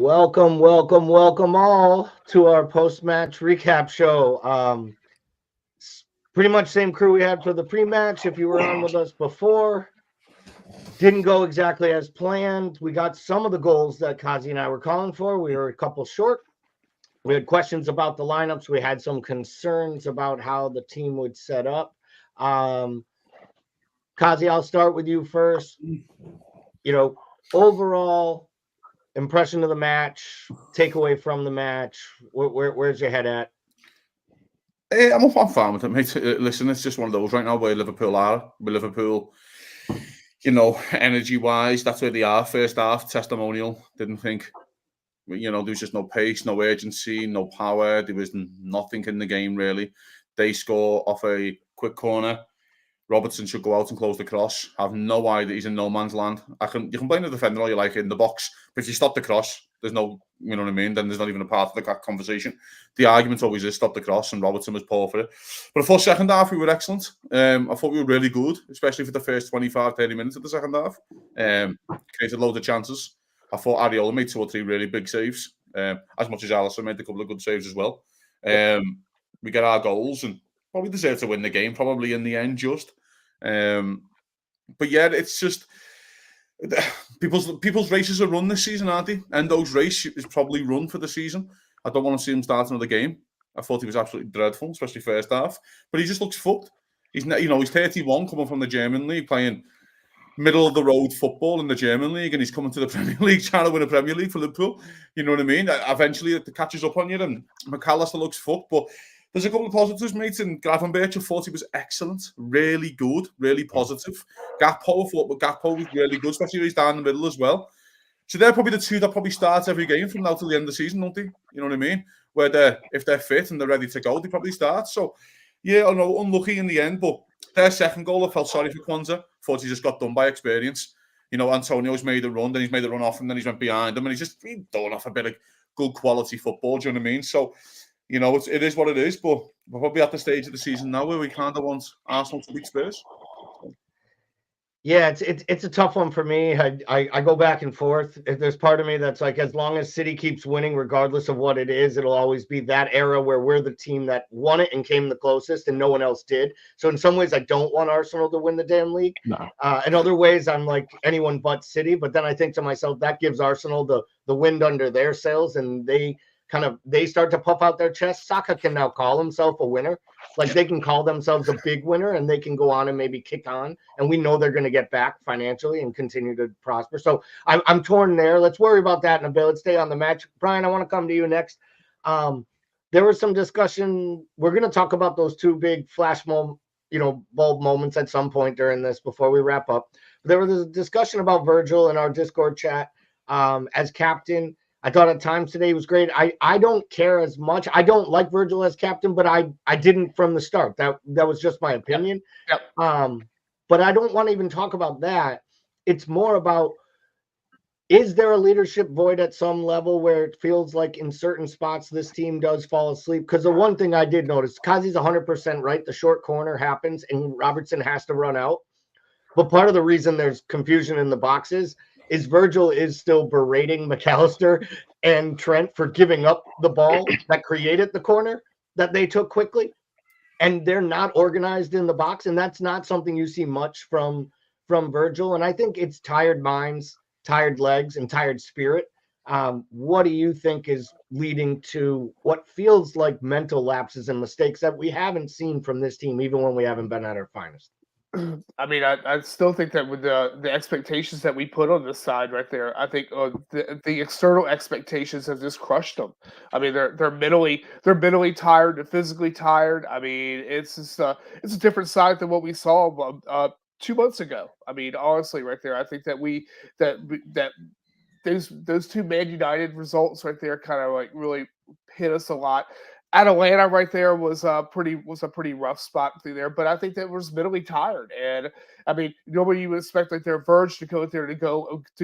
Welcome all to our post-match recap show. Pretty much same crew we had for the pre-match. If you were on with us before, didn't go exactly as planned. We got some of the goals that Kazi and I were calling for. We were a couple short. We had questions about the lineups. We had some concerns about how the team would set up. Kazi, I'll start with you first. Overall impression of the match, takeaway from the match. Where's your head at? I'm fine with it, mate. Listen, it's just one of those right now where Liverpool are. With Liverpool, energy-wise, that's where they are. First half, testimonial. Didn't think, there was just no pace, no urgency, no power. There was nothing in the game, really. They score off a quick corner. Robertson should go out and close the cross. I have no idea. He's in no man's land. You can blame the defender all you like in the box, but if you stop the cross, there's no, you know what I mean? Then there's not even a part of the conversation. The argument always is stop the cross, and Robertson was poor for it. But for second half, we were excellent. I thought we were really good, especially for the first 25, 30 minutes of the second half. Created loads of chances. I thought Areola made 2 or 3 really big saves, as much as Alisson made a couple of good saves as well. We get our goals and probably deserve to win the game, probably in the end, just. But yeah, it's just people's races are run this season, aren't they? And those race is probably run for the season. I don't want to see him start another game. I thought he was absolutely dreadful, especially first half. But he just looks fucked. He's 31, coming from the German league, playing middle of the road football in the German league, and he's coming to the Premier League trying to win a Premier League for Liverpool. You know what I mean? Eventually, it catches up on you, and McAllister looks fucked, but. There's a couple of positives, mate, and Gravenberch, I thought he was excellent, really good, really positive. Gakpo, I thought Gakpo was really good, especially when he's down the middle as well. So they're probably the two that probably start every game from now till the end of the season, don't they? You know what I mean? Where if they're fit and they're ready to go, they probably start. So, yeah, I know, unlucky in the end, but their second goal, I felt sorry for Kwanzaa. Thought he just got done by experience. Antonio's made a run, then he's made a run off him, then he's went behind him, and he's done off a bit of good quality football, do you know what I mean? So, it is what it is, but we're probably at the stage of the season now where we kind of want Arsenal to beat Spurs. Yeah, it's a tough one for me. I go back and forth. There's part of me that's like, as long as City keeps winning, regardless of what it is, it'll always be that era where we're the team that won it and came the closest and no one else did. So in some ways, I don't want Arsenal to win the damn league. No. In other ways, I'm like anyone but City. But then I think to myself, that gives Arsenal the wind under their sails, and they start to puff out their chest. Saka can now call himself a winner. Like, they can call themselves a big winner, and they can go on and maybe kick on. And we know they're going to get back financially and continue to prosper. So I'm torn there. Let's worry about that in a bit. Let's stay on the match. Brian, I want to come to you next. There was some discussion. We're going to talk about those 2 big bulb moments at some point during this before we wrap up. There was a discussion about Virgil in our Discord chat as captain. I thought at times today was great. I don't care as much. I don't like Virgil as captain, but I didn't from the start. That was just my opinion. Yep. But I don't want to even talk about that. It's more about, is there a leadership void at some level where it feels like in certain spots this team does fall asleep? Because the one thing I did notice, Kazi's 100% right. The short corner happens and Robertson has to run out. But part of the reason there's confusion in the boxes is Virgil is still berating McAllister and Trent for giving up the ball that created the corner that they took quickly. And they're not organized in the box. And that's not something you see much from Virgil. And I think it's tired minds, tired legs, and tired spirit. What do you think is leading to what feels like mental lapses and mistakes that we haven't seen from this team, even when we haven't been at our finest? I mean, I still think that with the expectations that we put on this side right there, I think the external expectations have just crushed them. I mean, they're mentally tired, they're physically tired. I mean, it's just it's a different side than what we saw 2 months ago. I mean, honestly, right there, I think that those 2 Man United results right there kind of like really hit us a lot. Atalanta right there was a pretty rough spot through there, but I think that was mentally tired. And I mean, normally you would expect like their Verge to go there to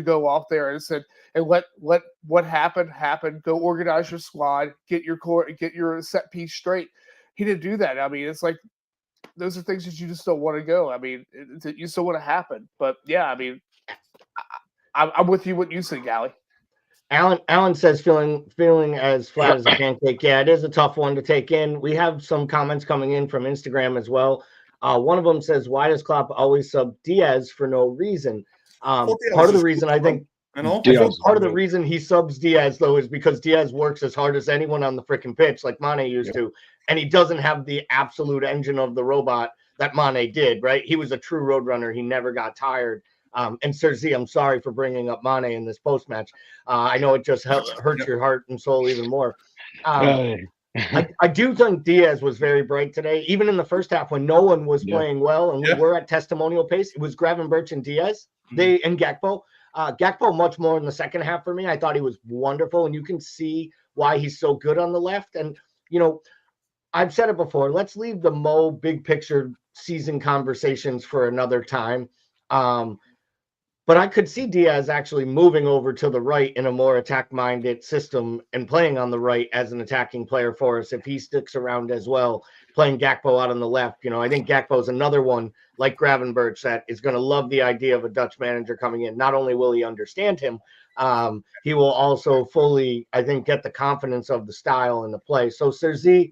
go off there and said, and let what happened happen. Go organize your squad, get your set piece straight. He didn't do that. I mean, it's like those are things that you just don't want to go. I mean, you still want to happen, but yeah, I mean, I'm with you what you said, Gally. Alan says feeling as flat as a pancake. Yeah, it is a tough one to take in. We have some comments coming in from Instagram as well. One of them says, "Why does Klopp always sub Diaz for no reason?" Part of the reason I think part of the reason he subs Diaz though is because Diaz works as hard as anyone on the freaking pitch, like Mane used to, and he doesn't have the absolute engine of the robot that Mane did. Right? He was a true road runner. He never got tired. And Serzi, I'm sorry for bringing up Mane in this post match. I know it just hurts your heart and soul even more. I do think Diaz was very bright today, even in the first half when no one was playing well and we were at testimonial pace. It was Gravenberch and Diaz, and Gakpo. Gakpo much more in the second half for me. I thought he was wonderful, and you can see why he's so good on the left. And I've said it before. Let's leave the Mo big picture season conversations for another time. But I could see Diaz actually moving over to the right in a more attack-minded system and playing on the right as an attacking player for us if he sticks around as well, playing Gakpo out on the left. I think Gakpo is another one like Gravenberch that is going to love the idea of a Dutch manager coming in. Not only will he understand him, he will also fully, I think, get the confidence of the style and the play. So, Serzi,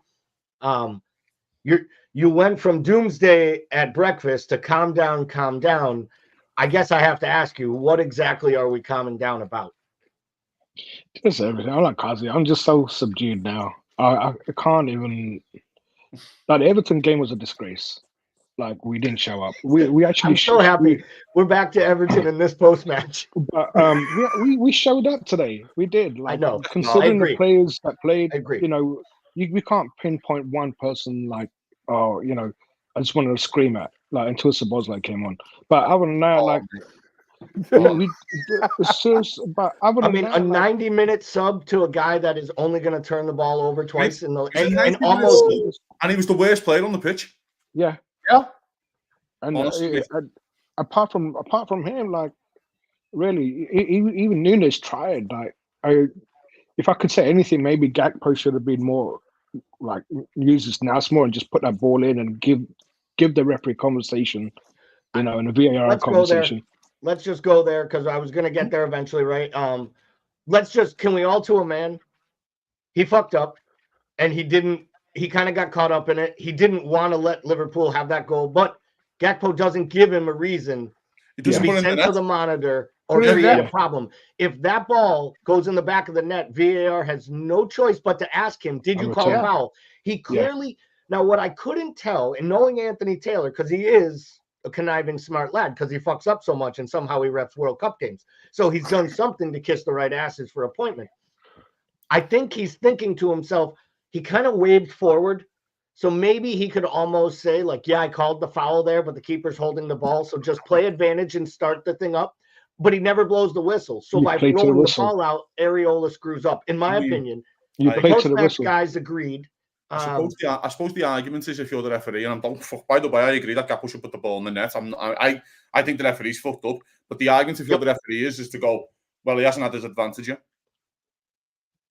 you went from doomsday at breakfast to calm down. I guess I have to ask you, what exactly are we calming down about? Just everything. I'm like Kazi. I'm just so subdued now. I can't even. That Everton game was a disgrace. Like, we didn't show up. We actually. I'm so happy we're back to Everton in this post match. But we showed up today. We did. Like, I know. Considering the players that played, I agree. We can't pinpoint one person like, I just wanted to scream at until Szoboszlai came on. But other than that, a 90-minute sub to a guy that is only going to turn the ball over twice and he was the worst player on the pitch. Yeah. And apart from him, really, even Nunes tried. If I could say anything, maybe Gakpo should have been more use his nous more and just put that ball in and give the referee conversation, in a VAR conversation. Let's just go there because I was going to get there eventually, right? Can we all to a man? He fucked up and he kind of got caught up in it. He didn't want to let Liverpool have that goal, but Gakpo doesn't give him a reason to be sent to the monitor or create a problem. If that ball goes in the back of the net, VAR has no choice but to ask him, did you call a foul? He clearly, now what I couldn't tell, and knowing Anthony Taylor, because he is a conniving, smart lad, because he fucks up so much and somehow he refs World Cup games. So he's done something to kiss the right asses for appointment. I think he's thinking to himself, he kind of waved forward. So maybe he could almost say, I called the foul there, but the keeper's holding the ball. So just play advantage and start the thing up. But he never blows the whistle. So by rolling the ball out, Areola screws up. In my opinion, the post-match guys agreed. I suppose the argument is if you're the referee, and by the way, I agree that Gakpo should put the ball in the net. I think the referee's fucked up. But the argument if you're the referee is to go, well, he hasn't had his advantage yet.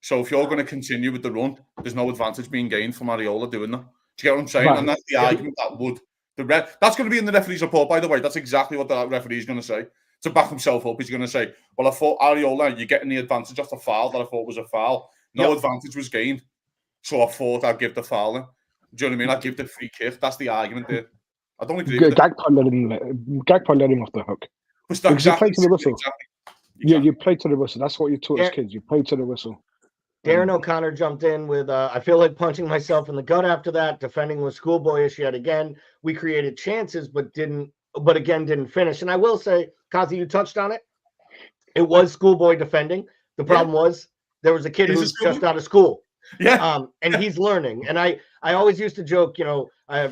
So if you're going to continue with the run, there's no advantage being gained from Areola doing that. Do you get what I'm saying? Right. And that's the argument that would. That's going to be in the referee's report, by the way. That's exactly what the referee is going to say. To back himself up, he's going to say, well, I thought, Areola, you're getting the advantage off the foul that I thought was a foul. No advantage was gained. So I thought I'd give the foul in. Do you know what I mean? I'd give the free kick. That's the argument there. I don't agree with it. Gakpo let him off the hook. Because you play to the whistle. Yeah, you play to the whistle. That's what you taught as kids. You play to the whistle. Darren O'Connor jumped in with, I feel like punching myself in the gut after that. Defending was schoolboyish yet again. We created chances, but didn't finish. And I will say, Kazi, you touched on it. It was schoolboy defending. The problem was there was a kid who's just out of school. Yeah. And he's learning. And I always used to joke, I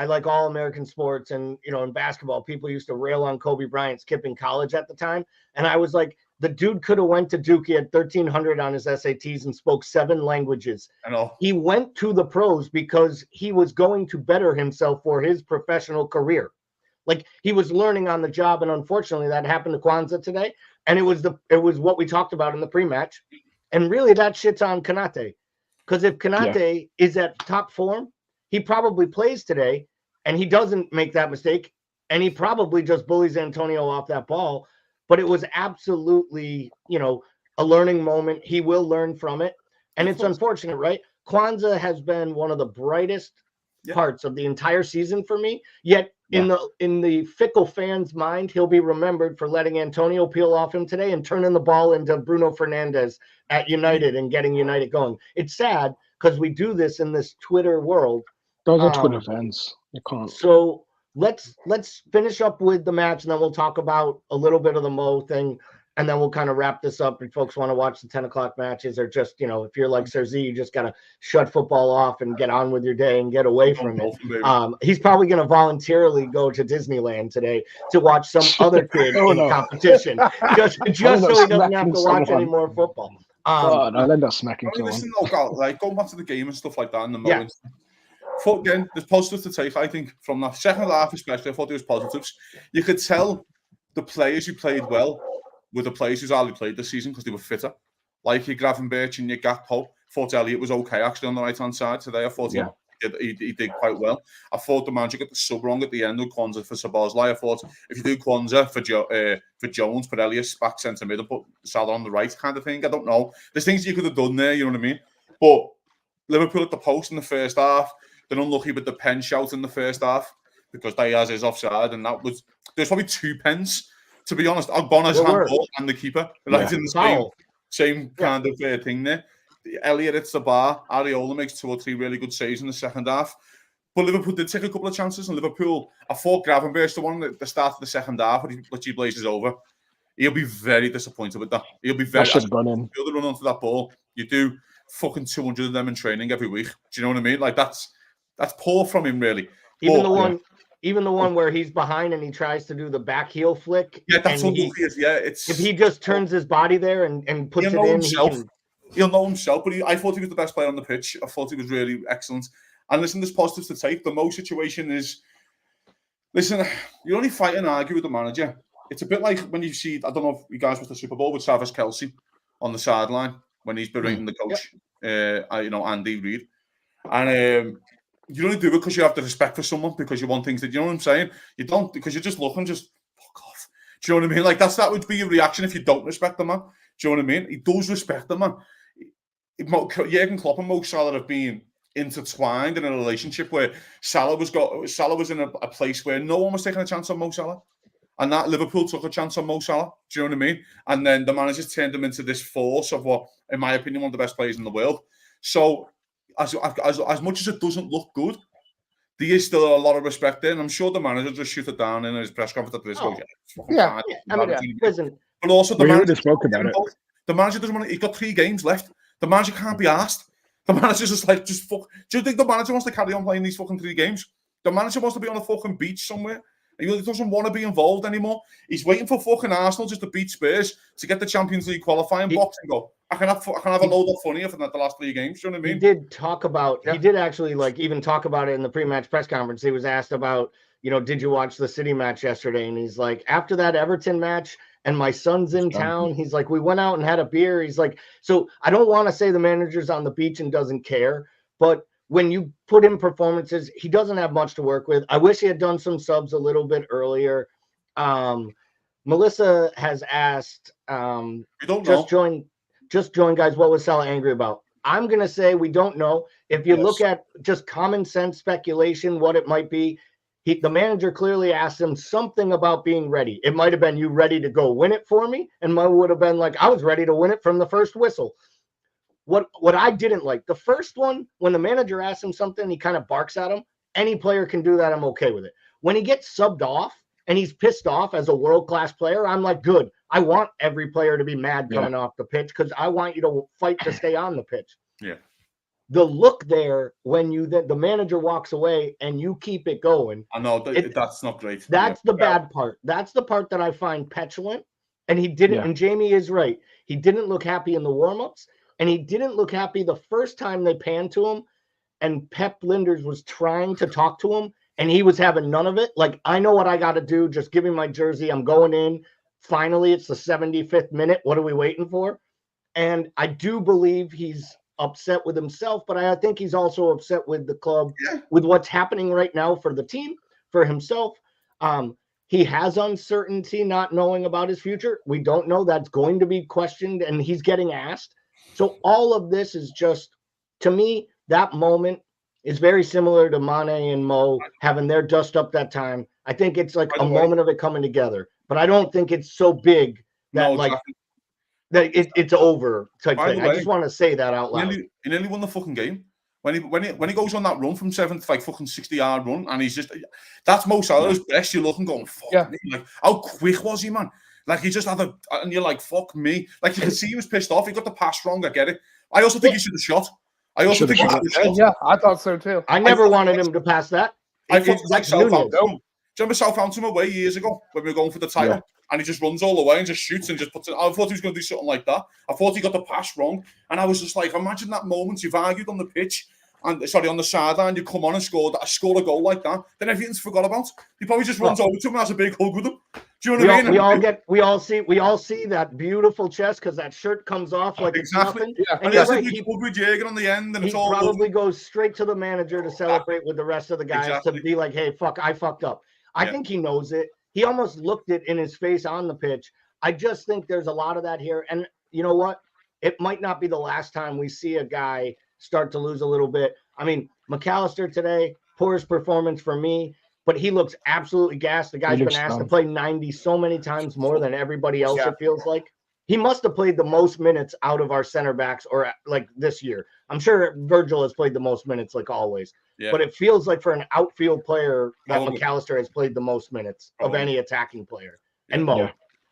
like all American sports, and in basketball, people used to rail on Kobe Bryant skipping college at the time. And I was like, the dude could have went to Duke. He had 1,300 on his SATs and spoke 7 languages. I know. He went to the pros because he was going to better himself for his professional career. Like, he was learning on the job, and unfortunately that happened to Kwanzaa today. And it was what we talked about in the pre-match. And really that shit's on Konate. Because if Konate is at top form, he probably plays today and he doesn't make that mistake. And he probably just bullies Antonio off that ball. But it was absolutely, a learning moment. He will learn from it. And it's unfortunate, right? Kwanzaa has been one of the brightest parts of the entire season for me. Yet in the fickle fan's mind, he'll be remembered for letting Antonio peel off him today and turning the ball into Bruno Fernandes at United and getting United going. It's sad because we do this in this Twitter world. Those are Twitter fans. You can't. So let's finish up with the match, and then we'll talk about a little bit of the Mo thing, and then we'll kind of wrap this up. If folks want to watch the 10 o'clock matches, or just, if you're like Serzi, you just got to shut football off and get on with your day and get away from it. He's probably going to voluntarily go to Disneyland today to watch some other kid in competition, just so he doesn't have to watch any more football. I'll end up smacking someone. Listen, go back to the game and stuff like that. And the again, there's positives to take. I think from that second half, especially, I thought there was positives. You could tell the players who played well were the players who's hardly played this season because they were fitter. Like your Gravenberch and your Gakpo. Thought Elliott was okay actually on the right hand side today. I thought he did quite well. I thought the manager got the sub wrong at the end of Kwanzaa for Szoboszlai. I thought if you do Kwanzaa for Jones, put Elliott back centre mid and put Salah on the right kind of thing. I don't know. There's things you could have done there, you know what I mean? But Liverpool at the post in the first half. They're unlucky with the pen shout in the first half because Diaz is offside, and there's probably 2 pens. To be honest, Ogbona's handball and the keeper, in the same kind of thing there. Elliott hits the bar. Areola makes 2 or 3 really good saves in the second half. But Liverpool did take a couple of chances, and Liverpool, I thought Gravenberch, the one at the start of the second half, when he literally blazes over, he'll be very disappointed with that. He'll be very disappointed. If you run onto that ball, you do fucking 200 of them in training every week. Do you know what I mean? Like that's poor from him, really. Even the one where he's behind and he tries to do the back heel flick. Yeah, that's what if he just turns his body there and puts it in, himself. He'll know himself. But I thought he was the best player on the pitch. I thought he was really excellent. And listen, there's positives to take. The Mo situation is, listen, you only fight and argue with the manager. It's a bit like when you see, I don't know if you guys watched the Super Bowl with Travis Kelce on the sideline when he's berating the coach, Andy Reid. And you only do it because you have the respect for someone because you want things that, you know what I'm saying? You don't, because you're just looking, just fuck off. Do you know what I mean? Like that would be your reaction if you don't respect the man. Do you know what I mean? He does respect the man. Jurgen Klopp and Mo Salah have been intertwined in a relationship where Salah was in a place where no one was taking a chance on Mo Salah. And that Liverpool took a chance on Mo Salah. Do you know what I mean? And then the managers turned him into this force of what, in my opinion, one of the best players in the world. So as much as it doesn't look good, there is still a lot of respect there. And I'm sure the manager just shoot it down in his press conference after this. Listen. But also the manager spoke about it. The manager doesn't want to, he's got 3 games left. The manager can't be asked. The manager's just like, just fuck. Do you think the manager wants to carry on playing these fucking 3 games? The manager wants to be on a fucking beach somewhere. He doesn't want to be involved anymore. He's waiting for fucking Arsenal just to beat Spurs to get the Champions League qualifying box and go, I can have a load of fun here for the last 3 games. Do you know what I mean? He did actually even talk about it in the pre-match press conference. He was asked about, did you watch the City match yesterday? And he's like, after that Everton match, and my son's in town, he's like, we went out and had a beer. He's like, so I don't want to say the manager's on the beach and doesn't care, but when you put in performances, he doesn't have much to work with. I wish he had done some subs a little bit earlier. Melissa has asked, just join, guys. What was Salah angry about? I'm going to say we don't know. If you look at just common sense speculation, what it might be, the manager clearly asked him something about being ready. It might have been, you ready to go win it for me? And Mo would have been like, I was ready to win it from the first whistle. What I didn't like, the first one, when the manager asks him something, he kind of barks at him. Any player can do that. I'm okay with it. When he gets subbed off and he's pissed off as a world-class player, I'm like, good. I want every player to be mad coming off the pitch because I want you to fight to stay on the pitch. Yeah. The look there when the manager walks away and you keep it going. I know that's not great. That's the bad part. That's the part that I find petulant. And he didn't. And Jamie is right. He didn't look happy in the warm-ups, and he didn't look happy the first time they panned to him. And Pep Linders was trying to talk to him, and he was having none of it. Like, I know what I got to do. Just give me my jersey. I'm going in. Finally, it's the 75th minute. What are we waiting for? And I do believe he's upset with himself, but I think he's also upset with the club, with what's happening right now for the team, for himself. He has uncertainty, not knowing about his future. We don't know. That's going to be questioned, and he's getting asked. So all of this is just, to me, that moment is very similar to Mane and Mo having their dust up that time. I think it's like a moment of it coming together, but I don't think it's so big that that it's over type thing. I just want to say that out loud. He nearly won the fucking game. When he goes on that run from 7th, like fucking 60-yard run, and he's just, that's Mo Salah's best. You're looking, going, fuck me. Like, how quick was he, man? Like, he just had and you're like, fuck me. Like, you can see he was pissed off. He got the pass wrong. I get it. I also think he should have shot. I also think he should have shot. Yeah, I thought so too. I never wanted him to pass that. I thought like Southampton. Do you remember Southampton away years ago when we were going for the title? Yeah. And he just runs all the way and just shoots and just puts it. I thought he was going to do something like that. I thought he got the pass wrong. And I was just like, imagine that moment. You've argued on the pitch. On the sideline, you come on and score a goal like that, then everything's forgot about. He probably just runs over to him and has a big hug with him. Do you know what I mean? We all see that beautiful chest because that shirt comes off like exactly. It's nothing. Yeah. And he has a big hug with Jürgen on the end, and it's all. He probably goes straight to the manager to celebrate with the rest of the guys to be like, "Hey, I fucked up." I think he knows it. He almost looked it in his face on the pitch. I just think there's a lot of that here, and you know what? It might not be the last time we see a guy start to lose a little bit. I mean, McAllister today, poorest performance for me, but he looks absolutely gassed. The guy's been asked to play 90 so many times more than everybody else, it feels like. He must have played the most minutes out of our center backs or like this year. I'm sure Virgil has played the most minutes like always. Yeah. But it feels like for an outfield player that McAllister has played the most minutes of any attacking player. And Mo,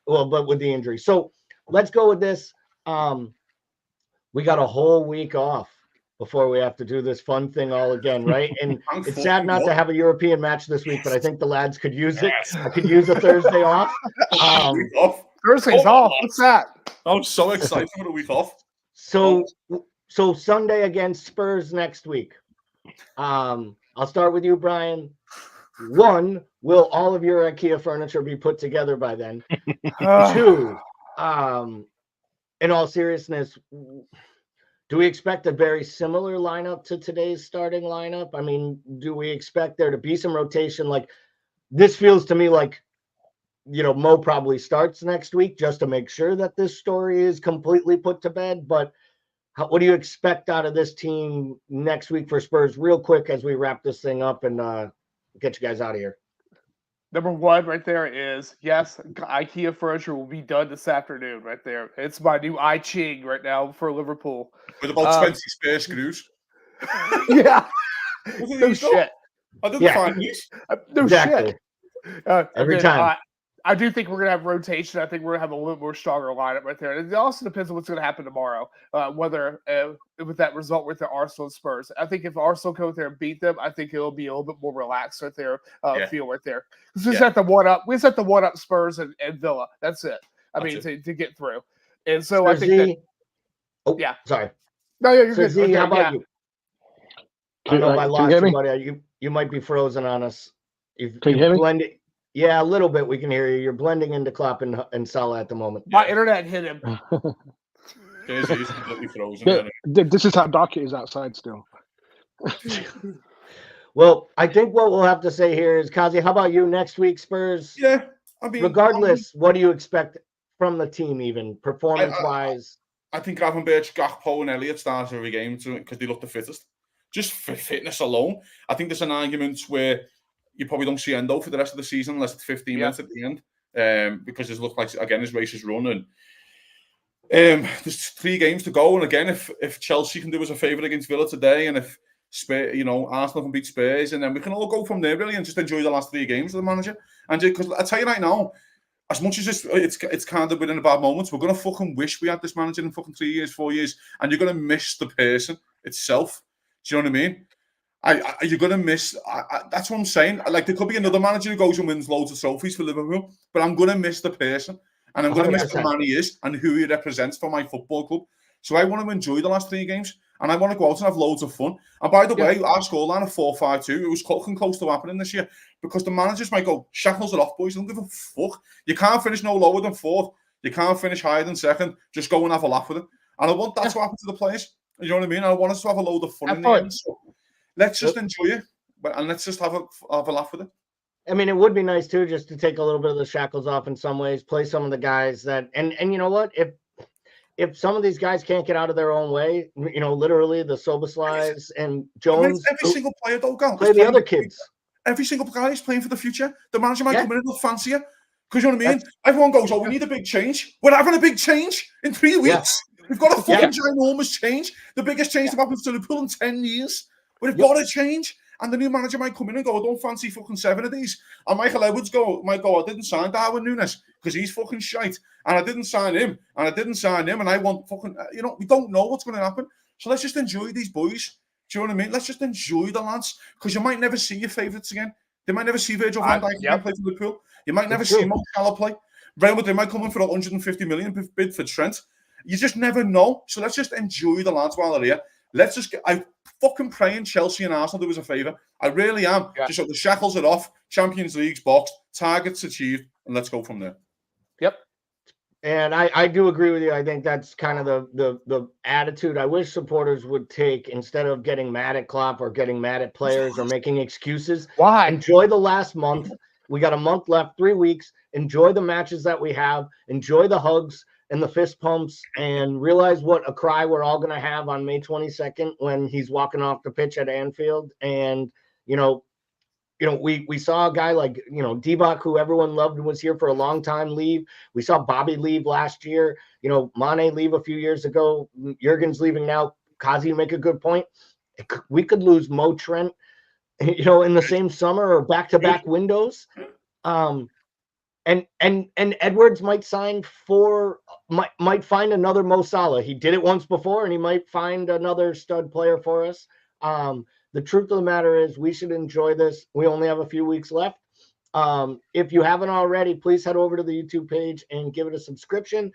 well, but with the injury. So let's go with this. We got a whole week off before we have to do this fun thing all again, right? And it's sad not to have a European match this week, but I think the lads could use it. I could use a Thursday off. Thursday's off. What's that? I'm so excited for the week off. So Sunday against Spurs next week. I'll start with you, Brian. 1, will all of your IKEA furniture be put together by then? 2, in all seriousness, do we expect a very similar lineup to today's starting lineup? I mean, do we expect there to be some rotation? Like, this feels to me like, Mo probably starts next week just to make sure that this story is completely put to bed. But what do you expect out of this team next week for Spurs? Real quick as we wrap this thing up and get you guys out of here. Number 1 right there is, yes, IKEA furniture will be done this afternoon right there. It's my new I Ching right now for Liverpool. With about 20 spare screws. Yeah. No shit. I didn't find these. No shit. Every time. I do think we're going to have rotation. I think we're going to have a little bit more stronger lineup right there. It also depends on what's going to happen tomorrow, whether with that result with the Arsenal and Spurs. I think if Arsenal go there and beat them, I think it'll be a little bit more relaxed right there, feel right there. We just have to one up Spurs and Villa. That's it. To get through. And so I think that. Sorry. No, you're good. Z, how about you? I don't know if I lost you, buddy. You might be frozen on us. Can you hear me? Yeah, a little bit. We can hear you. You're blending into Klopp and Salah at the moment. My internet hit him. He's completely frozen. This is how dark it is outside still. Well, I think what we'll have to say here is, Kazi, how about you next week, Spurs? Yeah, I mean, regardless, what do you expect from the team, even performance-wise? I think Gravenberch, Gakpo, and Elliott started every game because they look the fittest. Just for fitness alone, I think there's an argument where you probably don't see Endo for the rest of the season unless it's 15 minutes at the end, because it looks like, again, his race is running. There's 3 games to go, and again, if Chelsea can do us a favour against Villa today, and if Arsenal can beat Spurs, and then we can all go from there really and just enjoy the last 3 games of the manager. And because I tell you right now, as much as it's kind of within a bad moments, we're gonna fucking wish we had this manager in fucking 3 years, 4 years, and you're gonna miss the person itself. Do you know what I mean? You're going to miss. That's what I'm saying. Like, there could be another manager who goes and wins loads of trophies for Liverpool, but I'm going to miss the person, and I'm going to miss the man he is and who he represents for my football club. So I want to enjoy the last 3 games, and I want to go out and have loads of fun. And by the way, our scoreline of 4-5-2, it was fucking close to happening this year, because the managers might go, shackles are off, boys. I don't give a fuck. You can't finish no lower than 4th. You can't finish higher than 2nd. Just go and have a laugh with it. And I want that to happen to the players. You know what I mean? I want us to have a load of fun in the end. So let's just enjoy it, and let's just have a laugh with it. I mean, it would be nice too, just to take a little bit of the shackles off in some ways, play some of the guys that, and you know what, if some of these guys can't get out of their own way, you know, literally the Soboslais and Jones, every single player, though, play the other kids. Every single guy is playing for the future. The manager might Yeah. come in a little fancier. Because you know what I mean? Everyone goes, oh, we need a big change. We're having a big change in 3 weeks. We've got a fucking ginormous change. The biggest change that happens to Liverpool in 10 years. We've got to change. And the new manager might come in and go, I don't fancy fucking 7 of these. And Michael Edwards might go, I didn't sign Darwin Núñez because he's fucking shite. And I didn't sign him. And I didn't sign him. And I want fucking, you know, we don't know what's going to happen. So let's just enjoy these boys. Do you know what I mean? Let's just enjoy the lads. Because you might never see your favourites again. They might never see Virgil van Dijk again play for Liverpool. You might never see Mo Salah play. Real Madrid might come in for a 150 million bid for Trent. You just never know. So let's just enjoy the lads while they're here. Let's just get. I fucking praying Chelsea and Arsenal do us a favour. I really am. Yeah. Just so the shackles are off, Champions League's boxed, targets achieved, and let's go from there. Yep. And I do agree with you. I think that's kind of the attitude I wish supporters would take instead of getting mad at Klopp or getting mad at players or making excuses. Why? Enjoy the last month. We got a month left, 3 weeks. Enjoy the matches that we have. Enjoy the hugs and the fist pumps, and realize what a cry we're all going to have on May 22nd when he's walking off the pitch at Anfield. And, you know, we saw a guy like, you know, Divock, who everyone loved and was here for a long time, leave. We saw Bobby leave last year. You know, Mane leave a few years ago. Jurgen's leaving now. Kazi make a good point. We could lose Mo Trent, you know, in the same summer or back-to-back windows. And Edwards might find another Mo Salah. He did it once before, and he might find another stud player for us. The truth of the matter is we should enjoy this. We only have a few weeks left. If you haven't already, please head over to the YouTube page and give it a subscription.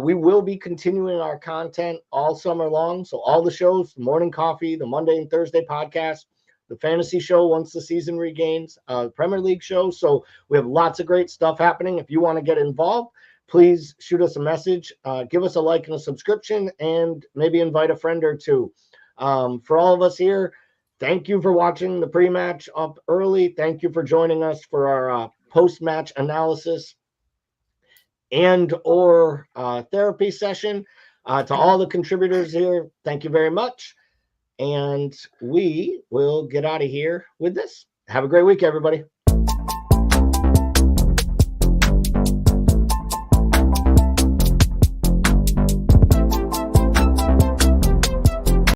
We will be continuing our content all summer long. So all the shows, the Morning Coffee, the Monday and Thursday podcast, the fantasy show once the season regains, Premier League show. So we have lots of great stuff happening. If you want to get involved, please shoot us a message, give us a like and a subscription, and maybe invite a friend or two. For all of us here, thank you for watching the pre-match up early. Thank you for joining us for our post-match analysis and or therapy session. To all the contributors here, thank you very much. And we will get out of here with this. Have a great week, everybody.